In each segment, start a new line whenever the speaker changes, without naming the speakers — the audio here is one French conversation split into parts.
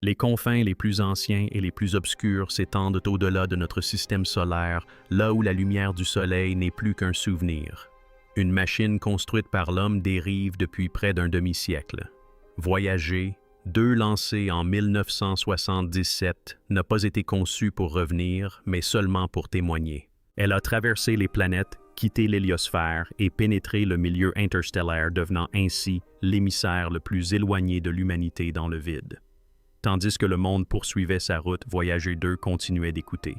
Les confins les plus anciens et les plus obscurs s'étendent au-delà de notre système solaire, là où la lumière du Soleil n'est plus qu'un souvenir. Une machine construite par l'homme dérive depuis près d'un demi-siècle. Voyager, 2 lancés en 1977, n'a pas été conçue pour revenir, mais seulement pour témoigner. Elle a traversé les planètes, quitté l'héliosphère et pénétré le milieu interstellaire, devenant ainsi l'émissaire le plus éloigné de l'humanité dans le vide. Tandis que le monde poursuivait sa route, Voyager 2 continuait d'écouter.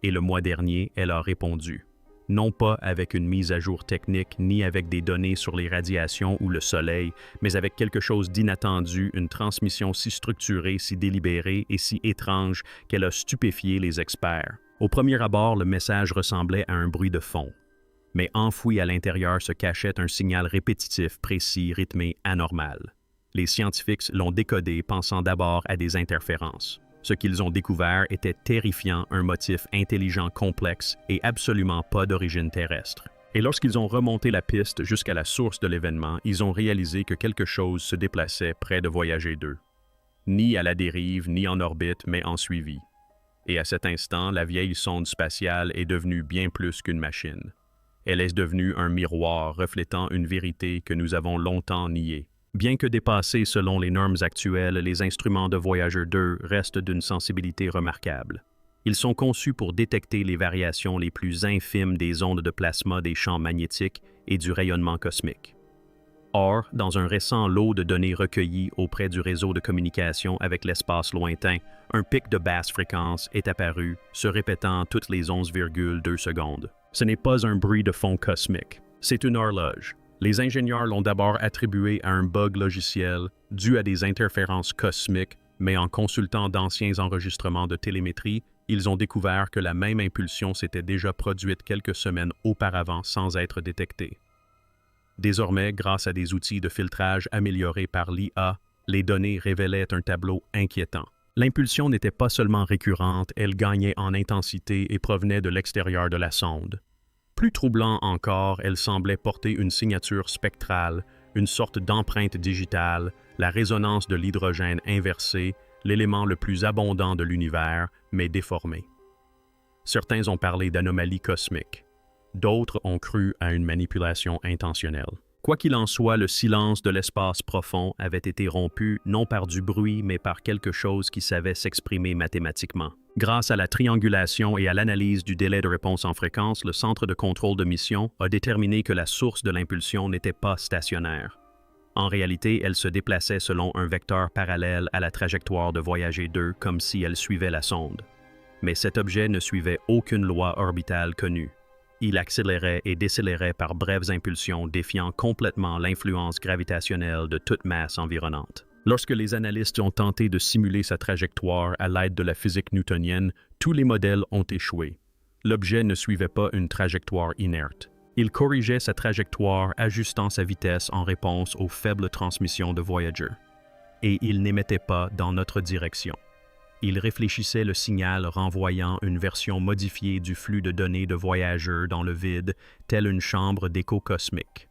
Et le mois dernier, elle a répondu. Non pas avec une mise à jour technique, ni avec des données sur les radiations ou le Soleil, mais avec quelque chose d'inattendu, une transmission si structurée, si délibérée et si étrange qu'elle a stupéfié les experts. Au premier abord, le message ressemblait à un bruit de fond. Mais enfoui à l'intérieur se cachait un signal répétitif, précis, rythmé, anormal. Les scientifiques l'ont décodé pensant d'abord à des interférences. Ce qu'ils ont découvert était terrifiant, un motif intelligent complexe et absolument pas d'origine terrestre. Et lorsqu'ils ont remonté la piste jusqu'à la source de l'événement, ils ont réalisé que quelque chose se déplaçait près de Voyager 2. Ni à la dérive, ni en orbite, mais en suivi. Et à cet instant, la vieille sonde spatiale est devenue bien plus qu'une machine. Elle est devenue un miroir reflétant une vérité que nous avons longtemps niée. Bien que dépassés selon les normes actuelles, les instruments de Voyager 2 restent d'une sensibilité remarquable. Ils sont conçus pour détecter les variations les plus infimes des ondes de plasma des champs magnétiques et du rayonnement cosmique. Or, dans un récent lot de données recueillies auprès du réseau de communication avec l'espace lointain, un pic de basse fréquence est apparu, se répétant toutes les 11,2 secondes. Ce n'est pas un bruit de fond cosmique, c'est une horloge. Les ingénieurs l'ont d'abord attribué à un bug logiciel dû à des interférences cosmiques, mais en consultant d'anciens enregistrements de télémétrie, ils ont découvert que la même impulsion s'était déjà produite quelques semaines auparavant sans être détectée. Désormais, grâce à des outils de filtrage améliorés par l'IA, les données révélaient un tableau inquiétant. L'impulsion n'était pas seulement récurrente, elle gagnait en intensité et provenait de l'extérieur de la sonde. Plus troublant encore, elle semblait porter une signature spectrale, une sorte d'empreinte digitale, la résonance de l'hydrogène inversé, l'élément le plus abondant de l'univers, mais déformé. Certains ont parlé d'anomalie cosmique. D'autres ont cru à une manipulation intentionnelle. Quoi qu'il en soit, le silence de l'espace profond avait été rompu non par du bruit, mais par quelque chose qui savait s'exprimer mathématiquement. Grâce à la triangulation et à l'analyse du délai de réponse en fréquence, le centre de contrôle de mission a déterminé que la source de l'impulsion n'était pas stationnaire. En réalité, elle se déplaçait selon un vecteur parallèle à la trajectoire de Voyager 2, comme si elle suivait la sonde. Mais cet objet ne suivait aucune loi orbitale connue. Il accélérait et décélérait par brèves impulsions, défiant complètement l'influence gravitationnelle de toute masse environnante. Lorsque les analystes ont tenté de simuler sa trajectoire à l'aide de la physique newtonienne, tous les modèles ont échoué. L'objet ne suivait pas une trajectoire inerte. Il corrigeait sa trajectoire, ajustant sa vitesse en réponse aux faibles transmissions de Voyager. Et il n'émettait pas dans notre direction. Il réfléchissait le signal renvoyant une version modifiée du flux de données de Voyager dans le vide, telle une chambre d'écho cosmique.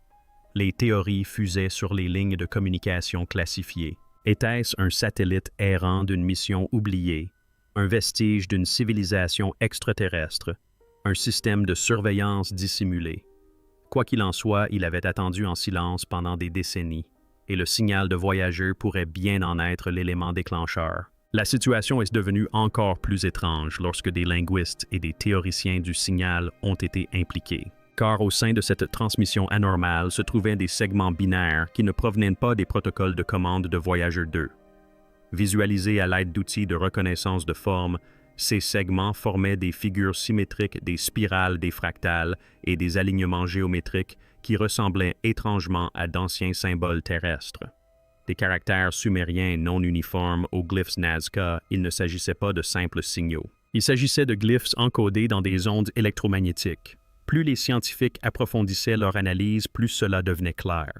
Les théories fusaient sur les lignes de communication classifiées. Était-ce un satellite errant d'une mission oubliée, un vestige d'une civilisation extraterrestre, un système de surveillance dissimulé? Quoi qu'il en soit, il avait attendu en silence pendant des décennies, et le signal de Voyager pourrait bien en être l'élément déclencheur. La situation est devenue encore plus étrange lorsque des linguistes et des théoriciens du signal ont été impliqués. Car au sein de cette transmission anormale se trouvaient des segments binaires qui ne provenaient pas des protocoles de commande de Voyager 2. Visualisés à l'aide d'outils de reconnaissance de forme, ces segments formaient des figures symétriques, des spirales, des fractales et des alignements géométriques qui ressemblaient étrangement à d'anciens symboles terrestres. Des caractères sumériens non uniformes aux glyphes Nazca, il ne s'agissait pas de simples signaux. Il s'agissait de glyphes encodés dans des ondes électromagnétiques. Plus les scientifiques approfondissaient leur analyse, plus cela devenait clair.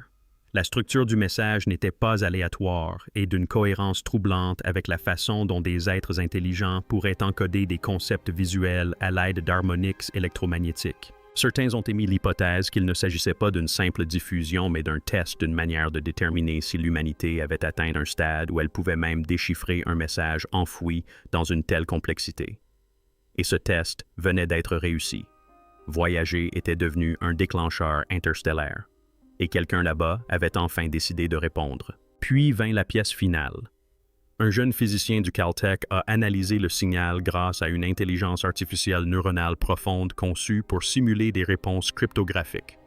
La structure du message n'était pas aléatoire et d'une cohérence troublante avec la façon dont des êtres intelligents pourraient encoder des concepts visuels à l'aide d'harmoniques électromagnétiques. Certains ont émis l'hypothèse qu'il ne s'agissait pas d'une simple diffusion, mais d'un test d'une manière de déterminer si l'humanité avait atteint un stade où elle pouvait même déchiffrer un message enfoui dans une telle complexité. Et ce test venait d'être réussi. Voyager était devenu un déclencheur interstellaire. Et quelqu'un là-bas avait enfin décidé de répondre. Puis vint la pièce finale. Un jeune physicien du Caltech a analysé le signal grâce à une intelligence artificielle neuronale profonde conçue pour simuler des réponses cryptographiques.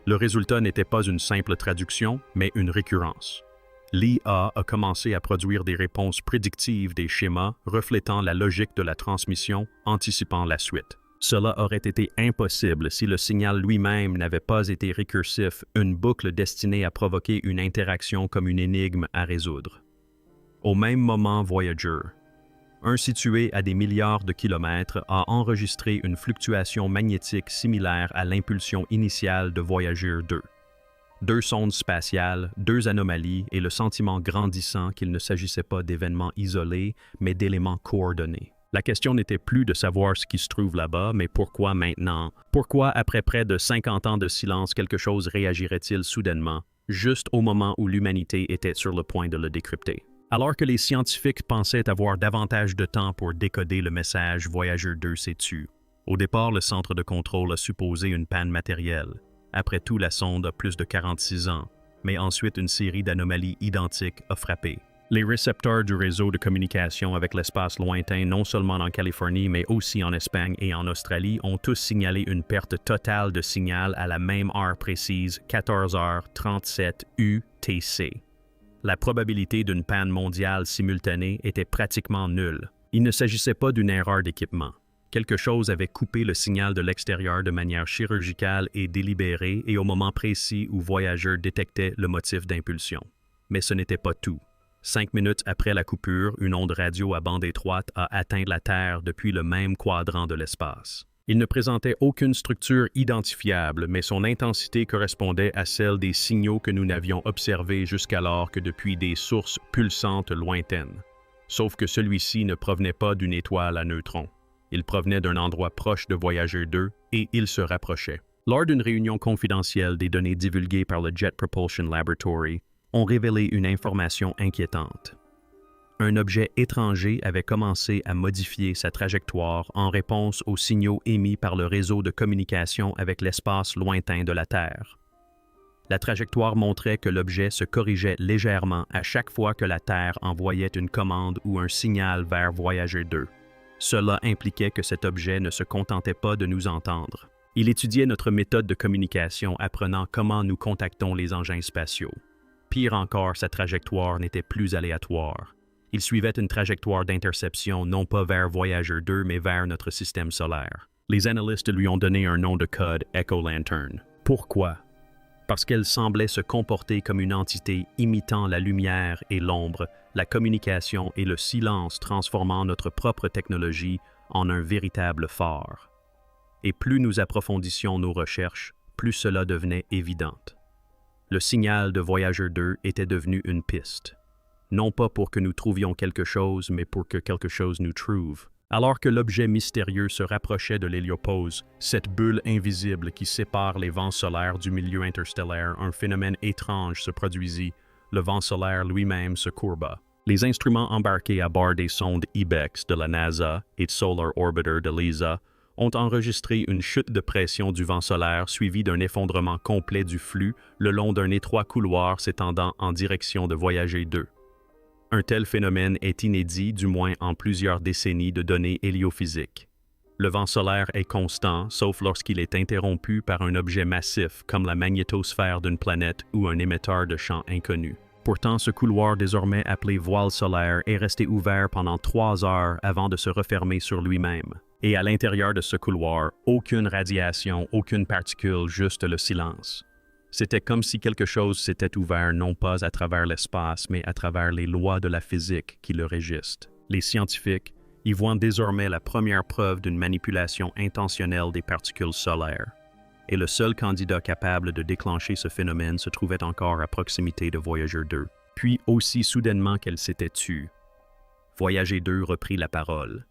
Le résultat n'était pas une simple traduction, mais une récurrence. L'IA a commencé à produire des réponses prédictives des schémas reflétant la logique de la transmission, anticipant la suite. Cela aurait été impossible si le signal lui-même n'avait pas été récursif, une boucle destinée à provoquer une interaction comme une énigme à résoudre. Au même moment, Voyager, un situé à des milliards de kilomètres, a enregistré une fluctuation magnétique similaire à l'impulsion initiale de Voyager 2. Deux sondes spatiales, deux anomalies et le sentiment grandissant qu'il ne s'agissait pas d'événements isolés, mais d'éléments coordonnés. La question n'était plus de savoir ce qui se trouve là-bas, mais pourquoi maintenant? Pourquoi, après près de 50 ans de silence, quelque chose réagirait-il soudainement, juste au moment où l'humanité était sur le point de le décrypter? Alors que les scientifiques pensaient avoir davantage de temps pour décoder le message, Voyager 2 s'est tu. Au départ, le centre de contrôle a supposé une panne matérielle. Après tout, la sonde a plus de 46 ans, mais ensuite une série d'anomalies identiques a frappé. Les récepteurs du réseau de communication avec l'espace lointain, non seulement en Californie, mais aussi en Espagne et en Australie, ont tous signalé une perte totale de signal à la même heure précise, 14h37 UTC. La probabilité d'une panne mondiale simultanée était pratiquement nulle. Il ne s'agissait pas d'une erreur d'équipement. Quelque chose avait coupé le signal de l'extérieur de manière chirurgicale et délibérée et au moment précis où Voyager détectait le motif d'impulsion. Mais ce n'était pas tout. 5 minutes après la coupure, une onde radio à bande étroite a atteint la Terre depuis le même quadrant de l'espace. Il ne présentait aucune structure identifiable, mais son intensité correspondait à celle des signaux que nous n'avions observés jusqu'alors que depuis des sources pulsantes lointaines. Sauf que celui-ci ne provenait pas d'une étoile à neutrons. Il provenait d'un endroit proche de Voyager 2 et il se rapprochait. Lors d'une réunion confidentielle des données divulguées par le Jet Propulsion Laboratory, ont révélé une information inquiétante. Un objet étranger avait commencé à modifier sa trajectoire en réponse aux signaux émis par le réseau de communication avec l'espace lointain de la Terre. La trajectoire montrait que l'objet se corrigeait légèrement à chaque fois que la Terre envoyait une commande ou un signal vers Voyager 2. Cela impliquait que cet objet ne se contentait pas de nous entendre. Il étudiait notre méthode de communication apprenant comment nous contactons les engins spatiaux. Pire encore, sa trajectoire n'était plus aléatoire. Il suivait une trajectoire d'interception non pas vers Voyager 2, mais vers notre système solaire. Les analystes lui ont donné un nom de code Echo Lantern. Pourquoi? Parce qu'elle semblait se comporter comme une entité imitant la lumière et l'ombre, la communication et le silence, transformant notre propre technologie en un véritable phare. Et plus nous approfondissions nos recherches, plus cela devenait évident. Le signal de Voyager 2 était devenu une piste. Non pas pour que nous trouvions quelque chose, mais pour que quelque chose nous trouve. Alors que l'objet mystérieux se rapprochait de l'héliopause, cette bulle invisible qui sépare les vents solaires du milieu interstellaire, un phénomène étrange se produisit. Le vent solaire lui-même se courba. Les instruments embarqués à bord des sondes IBEX de la NASA et de Solar Orbiter de l'ESA ont enregistré une chute de pression du vent solaire suivie d'un effondrement complet du flux le long d'un étroit couloir s'étendant en direction de Voyager 2. Un tel phénomène est inédit, du moins en plusieurs décennies de données héliophysiques. Le vent solaire est constant, sauf lorsqu'il est interrompu par un objet massif comme la magnétosphère d'une planète ou un émetteur de champs inconnu. Pourtant, ce couloir désormais appelé voile solaire est resté ouvert pendant 3 heures avant de se refermer sur lui-même. Et à l'intérieur de ce couloir, aucune radiation, aucune particule, juste le silence. C'était comme si quelque chose s'était ouvert non pas à travers l'espace, mais à travers les lois de la physique qui le régissent. Les scientifiques y voient désormais la première preuve d'une manipulation intentionnelle des particules solaires. Et le seul candidat capable de déclencher ce phénomène se trouvait encore à proximité de Voyager 2. Puis, aussi soudainement qu'elle s'était tue, Voyager 2 reprit la parole.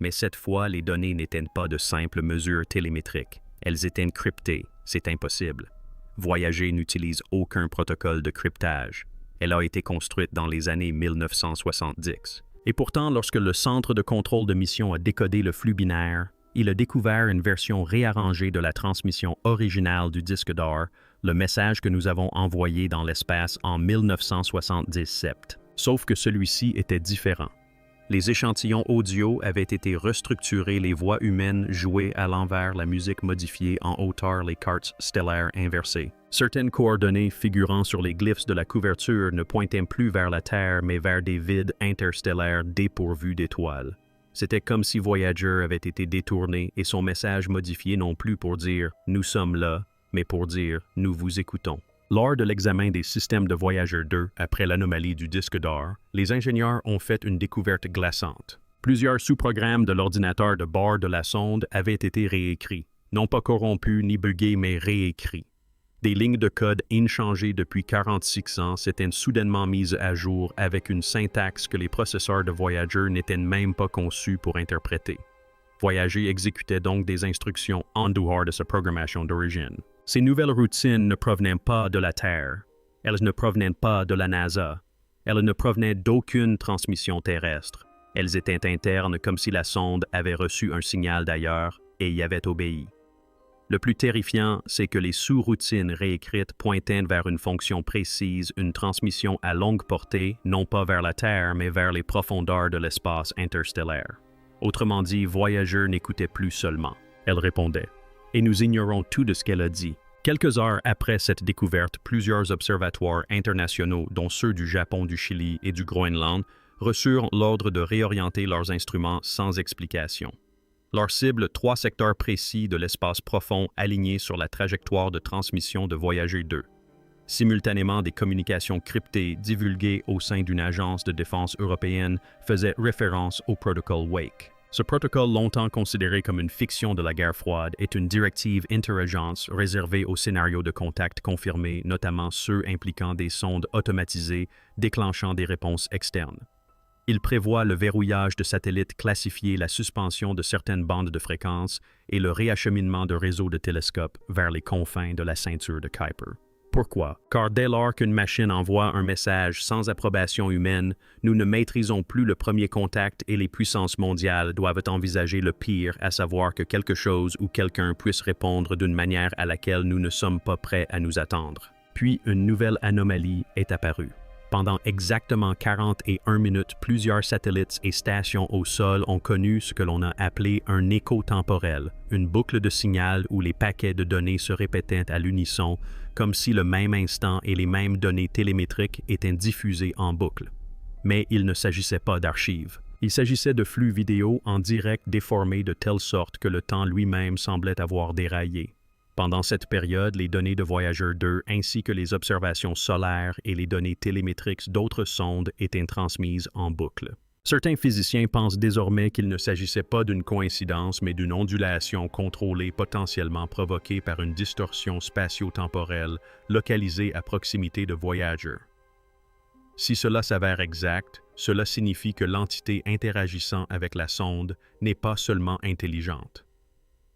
Mais cette fois, les données n'étaient pas de simples mesures télémétriques. Elles étaient cryptées, c'est impossible. Voyager n'utilise aucun protocole de cryptage. Elle a été construite dans les années 1970. Et pourtant, lorsque le centre de contrôle de mission a décodé le flux binaire, il a découvert une version réarrangée de la transmission originale du disque d'or, le message que nous avons envoyé dans l'espace en 1977. Sauf que celui-ci était différent. Les échantillons audio avaient été restructurés, les voix humaines jouaient à l'envers, la musique modifiée en hauteur, les cartes stellaires inversées. Certaines coordonnées figurant sur les glyphes de la couverture ne pointaient plus vers la Terre, mais vers des vides interstellaires dépourvus d'étoiles. C'était comme si Voyager avait été détourné et son message modifié non plus pour dire « Nous sommes là », mais pour dire « Nous vous écoutons ». Lors de l'examen des systèmes de Voyager 2 après l'anomalie du disque d'or, les ingénieurs ont fait une découverte glaçante. Plusieurs sous-programmes de l'ordinateur de bord de la sonde avaient été réécrits, non pas corrompus ni buggés, mais réécrits. Des lignes de code inchangées depuis 46 ans s'étaient soudainement mises à jour avec une syntaxe que les processeurs de Voyager n'étaient même pas conçus pour interpréter. Voyager exécutait donc des instructions en dehors de sa programmation d'origine. Ces nouvelles routines ne provenaient pas de la Terre. Elles ne provenaient pas de la NASA. Elles ne provenaient d'aucune transmission terrestre. Elles étaient internes comme si la sonde avait reçu un signal d'ailleurs et y avait obéi. Le plus terrifiant, c'est que les sous-routines réécrites pointaient vers une fonction précise, une transmission à longue portée, non pas vers la Terre, mais vers les profondeurs de l'espace interstellaire. Autrement dit, Voyager n'écoutait plus seulement. Elle répondait. Et nous ignorons tout de ce qu'elle a dit. Quelques heures après cette découverte, plusieurs observatoires internationaux, dont ceux du Japon, du Chili et du Groenland, reçurent l'ordre de réorienter leurs instruments sans explication. Leur cible, 3 secteurs précis de l'espace profond alignés sur la trajectoire de transmission de Voyager 2. Simultanément, des communications cryptées divulguées au sein d'une agence de défense européenne faisaient référence au protocole Wake. Ce protocole, longtemps considéré comme une fiction de la guerre froide, est une directive interagence réservée aux scénarios de contact confirmés, notamment ceux impliquant des sondes automatisées déclenchant des réponses externes. Il prévoit le verrouillage de satellites classifiés, la suspension de certaines bandes de fréquences et le réacheminement de réseaux de télescopes vers les confins de la ceinture de Kuiper. Pourquoi? Car dès lors qu'une machine envoie un message sans approbation humaine, nous ne maîtrisons plus le premier contact et les puissances mondiales doivent envisager le pire, à savoir que quelque chose ou quelqu'un puisse répondre d'une manière à laquelle nous ne sommes pas prêts à nous attendre. Puis une nouvelle anomalie est apparue. Pendant exactement 41 minutes, plusieurs satellites et stations au sol ont connu ce que l'on a appelé un écho temporel, une boucle de signal où les paquets de données se répétaient à l'unisson, comme si le même instant et les mêmes données télémétriques étaient diffusées en boucle. Mais il ne s'agissait pas d'archives. Il s'agissait de flux vidéo en direct déformés de telle sorte que le temps lui-même semblait avoir déraillé. Pendant cette période, les données de Voyager 2 ainsi que les observations solaires et les données télémétriques d'autres sondes étaient transmises en boucle. Certains physiciens pensent désormais qu'il ne s'agissait pas d'une coïncidence, mais d'une ondulation contrôlée potentiellement provoquée par une distorsion spatio-temporelle localisée à proximité de Voyager. Si cela s'avère exact, cela signifie que l'entité interagissant avec la sonde n'est pas seulement intelligente.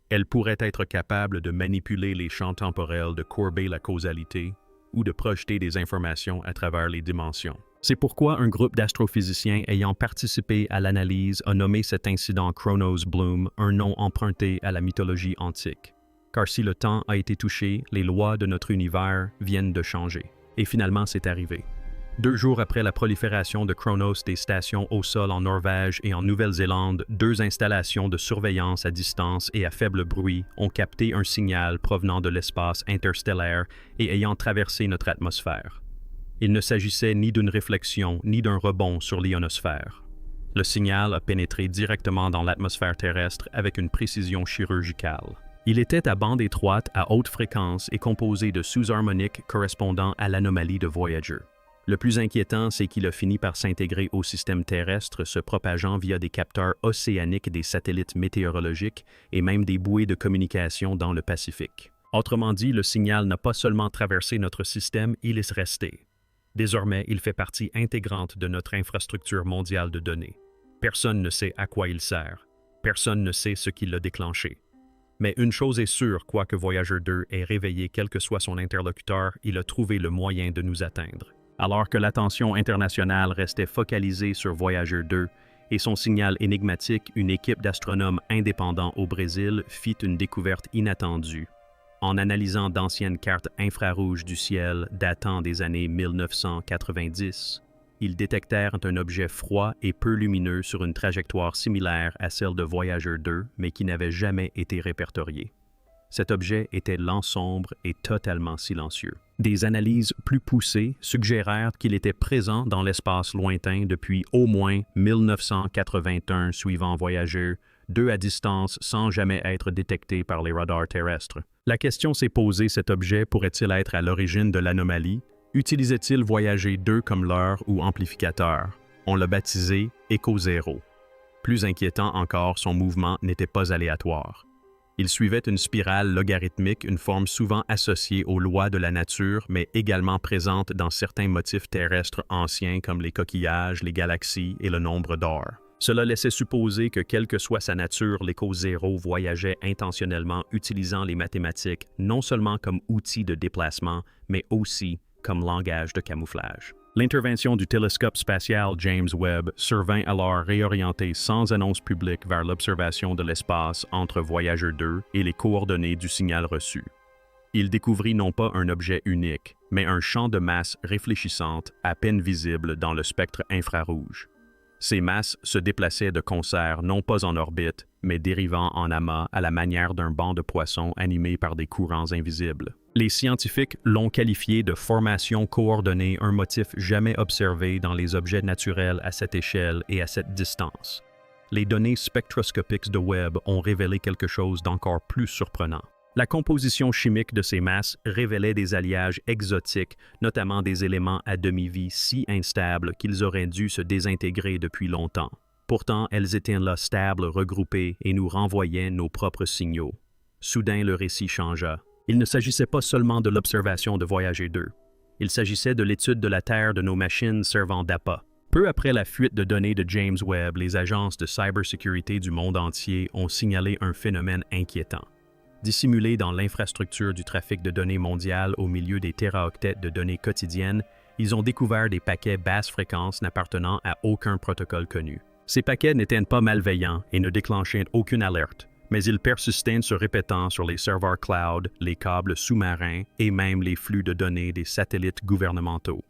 Elle pourrait être capable de manipuler les champs temporels, de courber la causalité ou de projeter des informations à travers les dimensions. C'est pourquoi un groupe d'astrophysiciens ayant participé à l'analyse a nommé cet incident Chronos Bloom, un nom emprunté à la mythologie antique. Car si le temps a été touché, les lois de notre univers viennent de changer. Et finalement, c'est arrivé. 2 jours après la prolifération de Chronos des stations au sol en Norvège et en Nouvelle-Zélande, 2 installations de surveillance à distance et à faible bruit ont capté un signal provenant de l'espace interstellaire et ayant traversé notre atmosphère. Il ne s'agissait ni d'une réflexion ni d'un rebond sur l'ionosphère. Le signal a pénétré directement dans l'atmosphère terrestre avec une précision chirurgicale. Il était à bande étroite à haute fréquence et composé de sous-harmoniques correspondant à l'anomalie de Voyager. Le plus inquiétant, c'est qu'il a fini par s'intégrer au système terrestre, se propageant via des capteurs océaniques des satellites météorologiques et même des bouées de communication dans le Pacifique. Autrement dit, le signal n'a pas seulement traversé notre système, il est resté. Désormais, il fait partie intégrante de notre infrastructure mondiale de données. Personne ne sait à quoi il sert. Personne ne sait ce qui l'a déclenché. Mais une chose est sûre, quoique Voyager 2 ait réveillé quel que soit son interlocuteur, il a trouvé le moyen de nous atteindre. Alors que l'attention internationale restait focalisée sur Voyager 2 et son signal énigmatique, une équipe d'astronomes indépendants au Brésil fit une découverte inattendue. En analysant d'anciennes cartes infrarouges du ciel datant des années 1990, ils détectèrent un objet froid et peu lumineux sur une trajectoire similaire à celle de Voyager 2, mais qui n'avait jamais été répertorié. Cet objet était lent sombre et totalement silencieux. Des analyses plus poussées suggérèrent qu'il était présent dans l'espace lointain depuis au moins 1981 suivant Voyager 2 à distance sans jamais être détecté par les radars terrestres. La question s'est posée, cet objet pourrait-il être à l'origine de l'anomalie? Utilisait-il Voyager 2 comme leurre ou amplificateur? On l'a baptisé Echo Zero. Plus inquiétant encore, son mouvement n'était pas aléatoire. Il suivait une spirale logarithmique, une forme souvent associée aux lois de la nature, mais également présente dans certains motifs terrestres anciens comme les coquillages, les galaxies et le nombre d'or. Cela laissait supposer que, quelle que soit sa nature, l'Echo Zero voyageait intentionnellement utilisant les mathématiques non seulement comme outil de déplacement, mais aussi comme langage de camouflage. L'intervention du télescope spatial James Webb survint alors réorienter sans annonce publique vers l'observation de l'espace entre Voyager 2 et les coordonnées du signal reçu. Il découvrit non pas un objet unique, mais un champ de masse réfléchissante à peine visible dans le spectre infrarouge. Ces masses se déplaçaient de concert non pas en orbite, mais dérivant en amas à la manière d'un banc de poissons animé par des courants invisibles. Les scientifiques l'ont qualifié de formation coordonnée, un motif jamais observé dans les objets naturels à cette échelle et à cette distance. Les données spectroscopiques de Webb ont révélé quelque chose d'encore plus surprenant. La composition chimique de ces masses révélait des alliages exotiques, notamment des éléments à demi-vie si instables qu'ils auraient dû se désintégrer depuis longtemps. Pourtant, elles étaient là stables, regroupées, et nous renvoyaient nos propres signaux. Soudain, le récit changea. Il ne s'agissait pas seulement de l'observation de Voyager 2. Il s'agissait de l'étude de la Terre de nos machines servant d'appât. Peu après la fuite de données de James Webb, les agences de cybersécurité du monde entier ont signalé un phénomène inquiétant. Dissimulés dans l'infrastructure du trafic de données mondial au milieu des téraoctets de données quotidiennes, ils ont découvert des paquets basse fréquence n'appartenant à aucun protocole connu. Ces paquets n'étaient pas malveillants et ne déclenchaient aucune alerte, mais ils persistaient se répétant sur les serveurs cloud, les câbles sous-marins et même les flux de données des satellites gouvernementaux.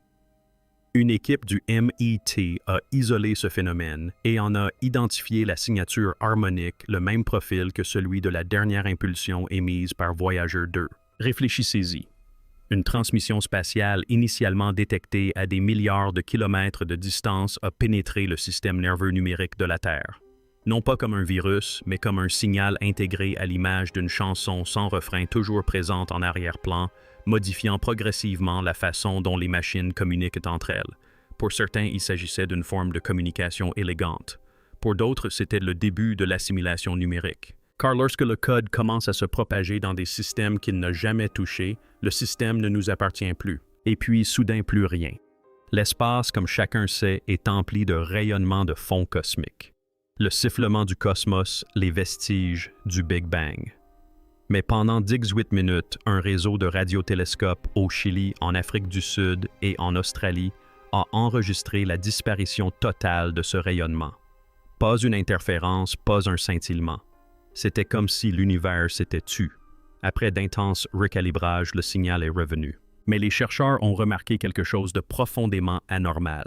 Une équipe du MIT a isolé ce phénomène et en a identifié la signature harmonique, le même profil que celui de la dernière impulsion émise par Voyager 2. Réfléchissez-y. Une transmission spatiale initialement détectée à des milliards de kilomètres de distance a pénétré le système nerveux numérique de la Terre. Non pas comme un virus, mais comme un signal intégré à l'image d'une chanson sans refrain toujours présente en arrière-plan, modifiant progressivement la façon dont les machines communiquent entre elles. Pour certains, il s'agissait d'une forme de communication élégante. Pour d'autres, c'était le début de l'assimilation numérique. Car lorsque le code commence à se propager dans des systèmes qu'il n'a jamais touchés, le système ne nous appartient plus. Et puis, soudain, plus rien. L'espace, comme chacun sait, est empli de rayonnements de fond cosmique. Le sifflement du cosmos, les vestiges du Big Bang. Mais pendant 18 minutes, un réseau de radiotélescopes au Chili, en Afrique du Sud et en Australie a enregistré la disparition totale de ce rayonnement. Pas une interférence, pas un scintillement. C'était comme si l'univers s'était tu. Après d'intenses recalibrages, le signal est revenu. Mais les chercheurs ont remarqué quelque chose de profondément anormal.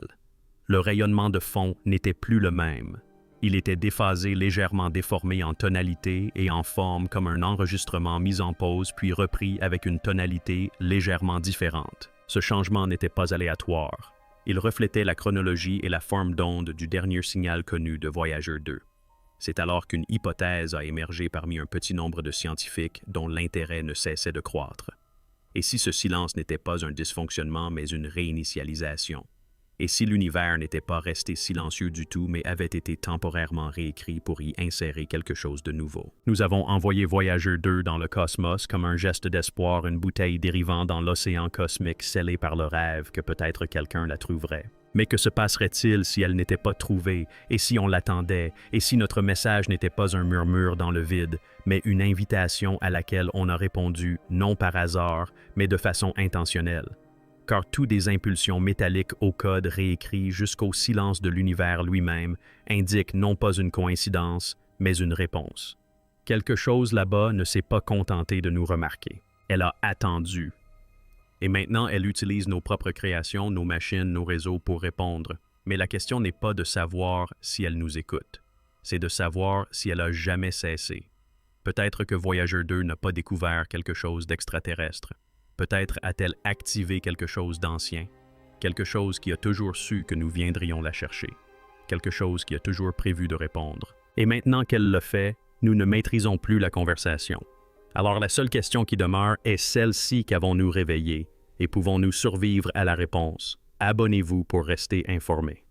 Le rayonnement de fond n'était plus le même. Il était déphasé, légèrement déformé en tonalité et en forme comme un enregistrement mis en pause puis repris avec une tonalité légèrement différente. Ce changement n'était pas aléatoire. Il reflétait la chronologie et la forme d'onde du dernier signal connu de Voyager 2. C'est alors qu'une hypothèse a émergé parmi un petit nombre de scientifiques dont l'intérêt ne cessait de croître. Et si ce silence n'était pas un dysfonctionnement mais une réinitialisation? Et si l'univers n'était pas resté silencieux du tout, mais avait été temporairement réécrit pour y insérer quelque chose de nouveau? Nous avons envoyé Voyager 2 dans le cosmos comme un geste d'espoir, une bouteille dérivant dans l'océan cosmique scellée par le rêve que peut-être quelqu'un la trouverait. Mais que se passerait-il si elle n'était pas trouvée, et si on l'attendait, et si notre message n'était pas un murmure dans le vide, mais une invitation à laquelle on a répondu non par hasard, mais de façon intentionnelle? Car tout des impulsions métalliques au code réécrit jusqu'au silence de l'univers lui-même indique non pas une coïncidence, mais une réponse. Quelque chose là-bas ne s'est pas contenté de nous remarquer. Elle a attendu. Et maintenant, elle utilise nos propres créations, nos machines, nos réseaux pour répondre. Mais la question n'est pas de savoir si elle nous écoute. C'est de savoir si elle a jamais cessé. Peut-être que Voyager 2 n'a pas découvert quelque chose d'extraterrestre. Peut-être a-t-elle activé quelque chose d'ancien. Quelque chose qui a toujours su que nous viendrions la chercher. Quelque chose qui a toujours prévu de répondre. Et maintenant qu'elle le fait, nous ne maîtrisons plus la conversation. Alors la seule question qui demeure est celle-ci qu'avons-nous réveillée et pouvons-nous survivre à la réponse? Abonnez-vous pour rester informé.